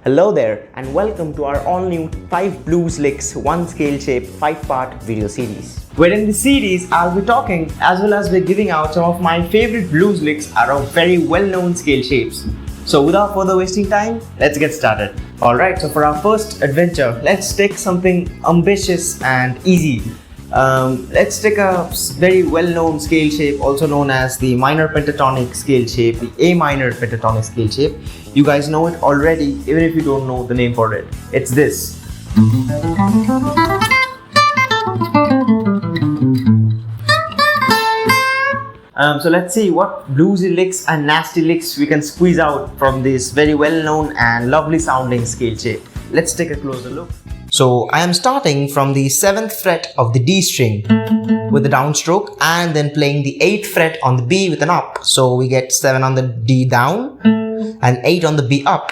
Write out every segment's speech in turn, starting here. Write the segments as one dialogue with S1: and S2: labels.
S1: Hello there and welcome to our all new 5 blues licks 1 scale shape 5-part video series. Where in this series I'll be talking as well as be giving out some of my favorite blues licks are of very well-known scale shapes. So without further wasting time, let's get started. Alright, so for our first adventure, let's take something ambitious and easy. Let's take a very well-known scale shape, also known as the minor pentatonic scale shape, the A minor pentatonic scale shape. You guys know it already, even if you don't know the name for it. It's this. So let's see what bluesy licks and nasty licks we can squeeze out from this very well-known and lovely sounding scale shape. Let's take a closer look. So I am starting from the 7th fret of the D string with the downstroke and then playing the 8th fret on the B with an up. So we get 7 on the D down and 8 on the B up.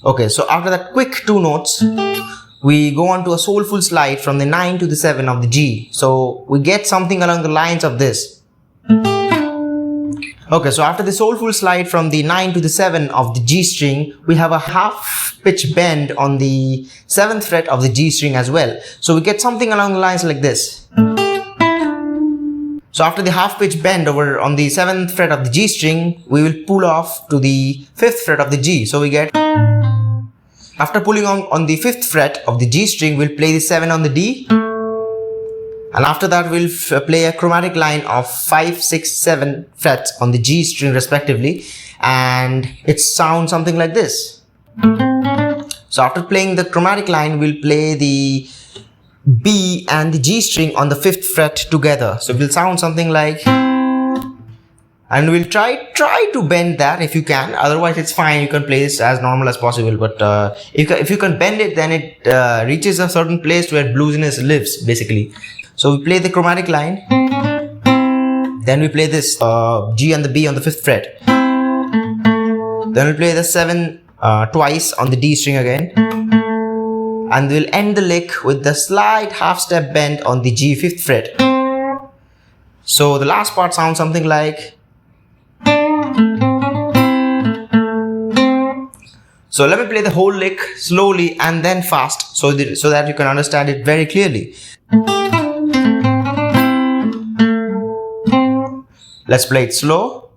S1: Okay, so after that quick 2 notes, we go on to a soulful slide from the 9 to the 7 of the G. So we get something along the lines of this. Okay, so after the soulful slide from the 9 to the 7 of the G string, we have a half pitch bend on the 7th fret of the G string as well. So we get something along the lines like this. So after the half pitch bend over on the 7th fret of the G string, we will pull off to the 5th fret of the G. So we get, after pulling on the 5th fret of the G string, we'll play the 7 on the D. And after that, we'll play a chromatic line of 5, 6, 7 frets on the G string respectively. And it sounds something like this. So after playing the chromatic line, we'll play the B and the G string on the 5th fret together. So it will sound something like, and we'll try to bend that if you can. Otherwise, it's fine. You can play this as normal as possible. But if you can bend it, then it reaches a certain place where bluesiness lives, basically. So we play the chromatic line, then we play this G and the B on the 5th fret. Then we'll play the 7 twice on the D string again. And we'll end the lick with the slight half step bend on the G 5th fret. So the last part sounds something like. So let me play the whole lick slowly and then fast so that you can understand it very clearly. Let's play it slow.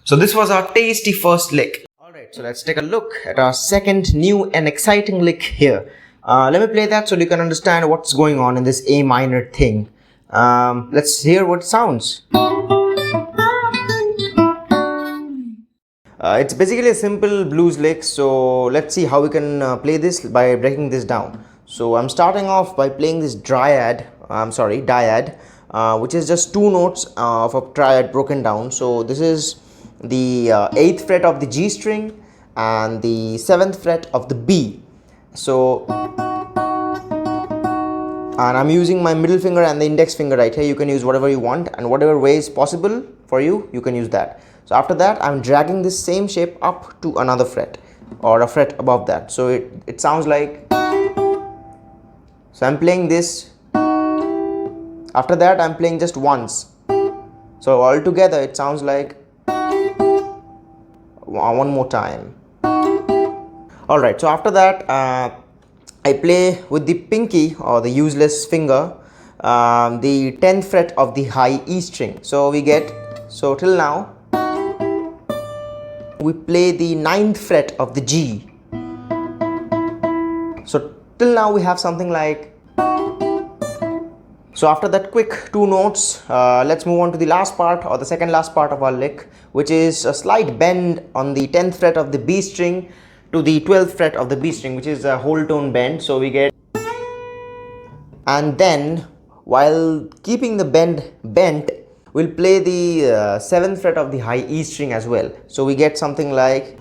S1: So this was our tasty first lick. Alright, so let's take a look at our second new and exciting lick here. Let me play that so you can understand what's going on in this A minor thing. Let's hear what it sounds. It's basically a simple blues lick, so let's see how we can play this by breaking this down. So I'm starting off by playing this dyad, which is just 2 notes of a triad broken down. So this is the 8th fret of the G string and the 7th fret of the B. So, and I'm using my middle finger and the index finger right here. You can use whatever you want, and whatever way is possible for you, you can use that. So after that, I'm dragging this same shape up to another fret or a fret above that. So it sounds like. So I'm playing this. After that, I'm playing just once. So all together, it sounds like one more time. Alright, so after that, I play with the pinky or the useless finger, the 10th fret of the high E string. So we get, so till now, we play the 9th fret of the G. So till now we have something like. So after that quick 2 notes, let's move on to the last part or the second last part of our lick, which is a slight bend on the 10th fret of the B string to the 12th fret of the B string, which is a whole tone bend. So we get, and then while keeping the bend bent, we'll play the 7th fret of the high E string as well. So we get something like,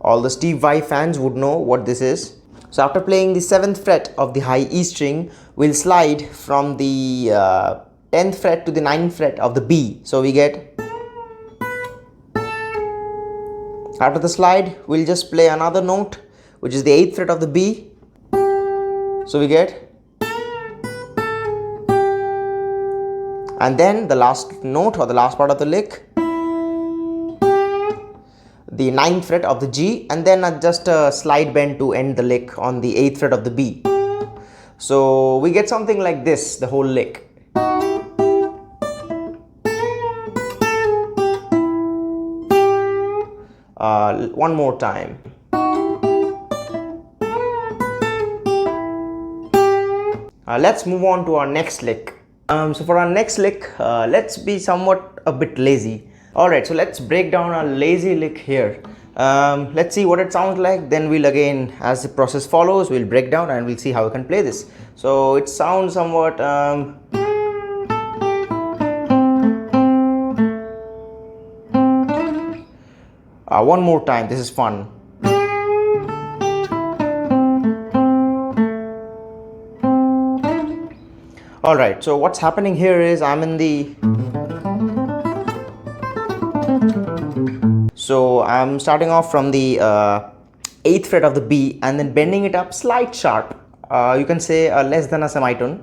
S1: all the Steve Vai fans would know what this is. So after playing the 7th fret of the high E string, we'll slide from the 10th fret to the 9th fret of the B. So we get, after the slide, we'll just play another note, which is the 8th fret of the B. So we get, And then the last note or the last part of the lick, the 9th fret of the G, and then just a slide bend to end the lick on the 8th fret of the B. So we get something like this, the whole lick. One more time. Let's move on to our next lick. So for our next lick, let's be somewhat a bit lazy. Alright, so let's break down our lazy lick here. Let's see what it sounds like. Then we'll again, as the process follows, we'll break down and we'll see how we can play this. So it sounds somewhat one more time, this is fun. Alright, so what's happening here is I'm in the... So I'm starting off from the 8th fret of the B and then bending it up slight sharp. You can say less than a semitone.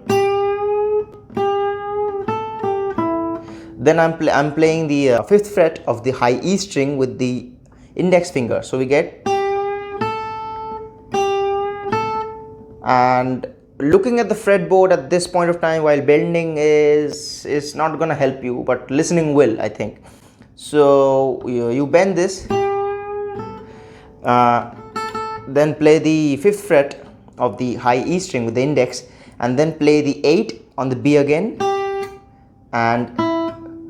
S1: Then I'm playing the 5th fret of the high E string with the index finger. So we get... And looking at the fretboard at this point of time while bending is not gonna help you, but listening will, I think. So you bend this, then play the 5th fret of the high E string with the index, and then play the 8 on the B again and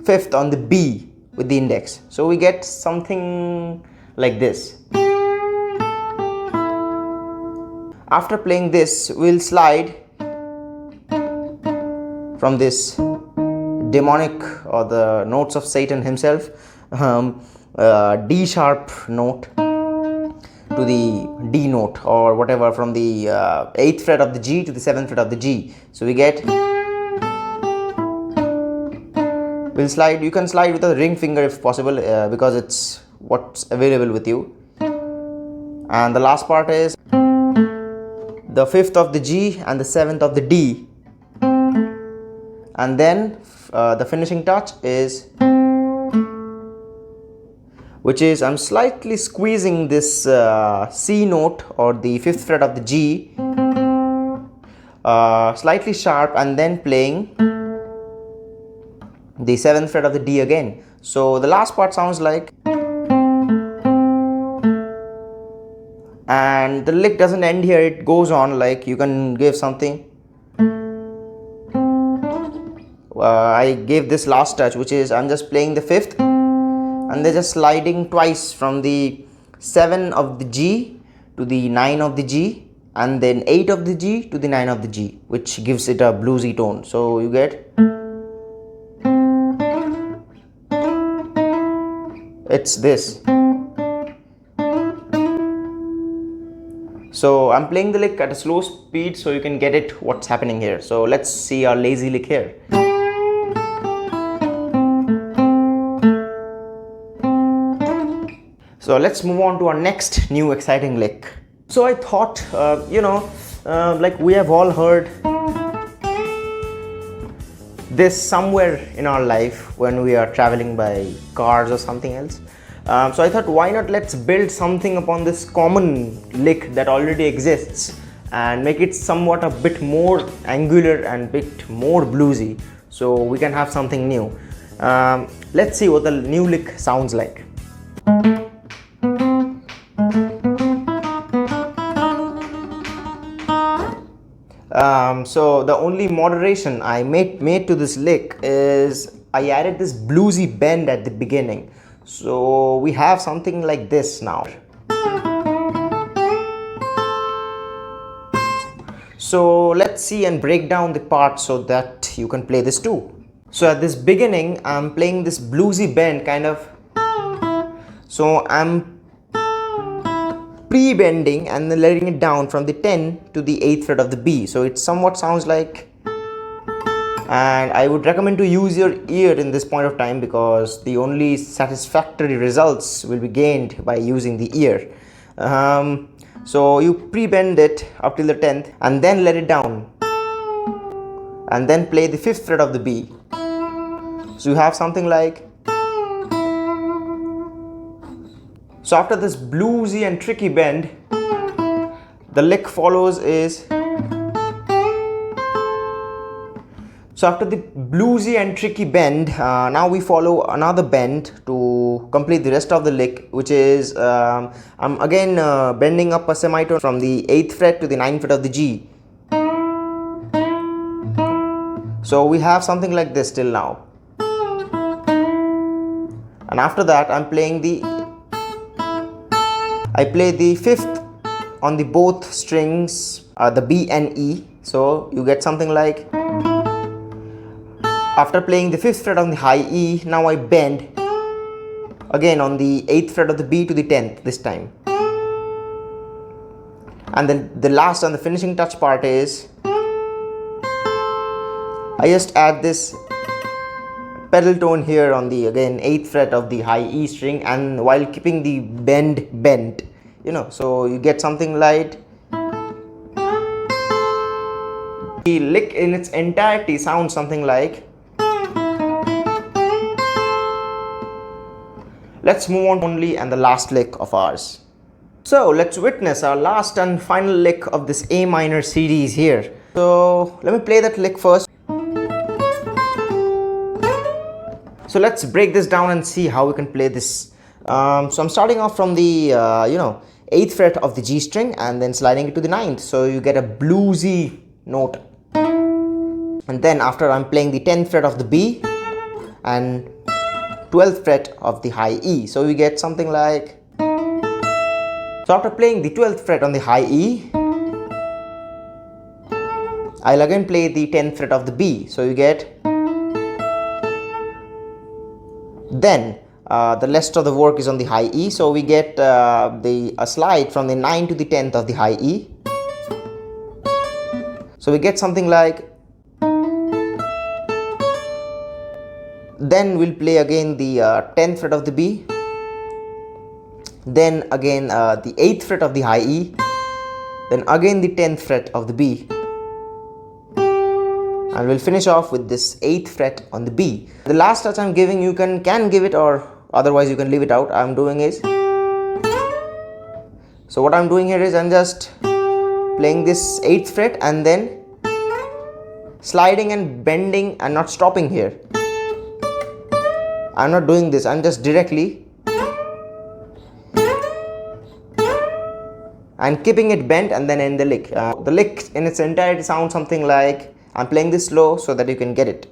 S1: 5th on the B with the index. So we get something like this. After playing this, we'll slide from this demonic or the notes of Satan himself, D sharp note to the D note or whatever, from the 8th fret of the G to the 7th fret of the G. So we get... We'll slide, you can slide with a ring finger if possible, because it's what's available with you. And the last part is the 5th of the G and the 7th of the D, and then the finishing touch is, which is I'm slightly squeezing this C note or the 5th fret of the G slightly sharp and then playing the 7th fret of the D again. So the last part sounds like, and the lick doesn't end here, it goes on. Like you can give something. I gave this last touch, which is I'm just playing the 5th and then just sliding twice from the 7 of the G to the 9 of the G, and then 8 of the G to the 9 of the G, which gives it a bluesy tone. So you get, it's this. So I'm playing the lick at a slow speed so you can get it what's happening here. So let's see our lazy lick here. So let's move on to our next new exciting lick. So I thought, like we have all heard this somewhere in our life when we are traveling by cars or something else. So I thought, why not let's build something upon this common lick that already exists and make it somewhat a bit more angular and bit more bluesy, so we can have something new. Let's see what the new lick sounds like. So the only moderation I made to this lick is I added this bluesy bend at the beginning. So we have something like this now. So let's see and break down the parts so that you can play this too. So at this beginning, I'm playing this bluesy bend kind of. So I'm pre-bending and then letting it down from the 10 to the 8th fret of the B. So it somewhat sounds like, and I would recommend to use your ear in this point of time, because the only satisfactory results will be gained by using the ear. So you pre-bend it up till the 10th and then let it down and then play the 5th fret of the B So you have something like. So after this bluesy and tricky bend, the lick follows is. So after the bluesy and tricky bend, now we follow another bend to complete the rest of the lick, which is I'm again bending up a semitone from the 8th fret to the 9th fret of the G. So we have something like this till now. And after that I play the 5th on the both strings, the B and E. So you get something like. After playing the 5th fret on the high E, now I bend again on the 8th fret of the B to the 10th this time. And then the last and the finishing touch part is I just add this pedal tone here on the again 8th fret of the high E string, and while keeping the bend bent, you know, so you get something like. The lick in its entirety sounds something like. Let's move on only and the last lick of ours. So let's witness our last and final lick of this A minor series here. So let me play that lick first. So let's break this down and see how we can play this. So I'm starting off from the 8th fret of the G string and then sliding it to the 9th. So you get a bluesy note. And then after I'm playing the 10th fret of the B and 12th fret of the high E. So we get something like. So after playing the 12th fret on the high E, I'll again play the 10th fret of the B. So you get. Then the rest of the work is on the high E. So we get a slide from the 9 to the 10th of the high E. So we get something like. Then we'll play again the 10th fret of the B, then again the 8th fret of the high E, then again the 10th fret of the B, and we'll finish off with this 8th fret on the B. The last touch I'm giving, you can give it, or otherwise you can leave it out. I'm doing is. So what I'm doing here is I'm just playing this 8th fret and then sliding and bending and not stopping here. I'm not doing this, I'm just directly and keeping it bent and then end the lick. The lick in its entirety sounds something like. I'm playing this slow so that you can get it.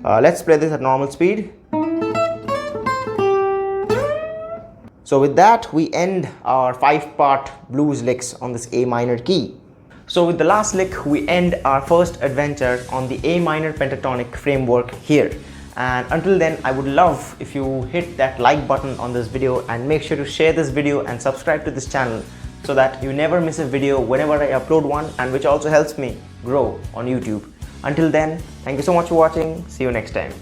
S1: Let's play this at normal speed. So with that we end our 5-part blues licks on this A minor key. So with the last lick, we end our first adventure on the A minor pentatonic framework here. And until then, I would love if you hit that like button on this video and make sure to share this video and subscribe to this channel so that you never miss a video whenever I upload one, and which also helps me grow on YouTube. Until then, thank you so much for watching. See you next time.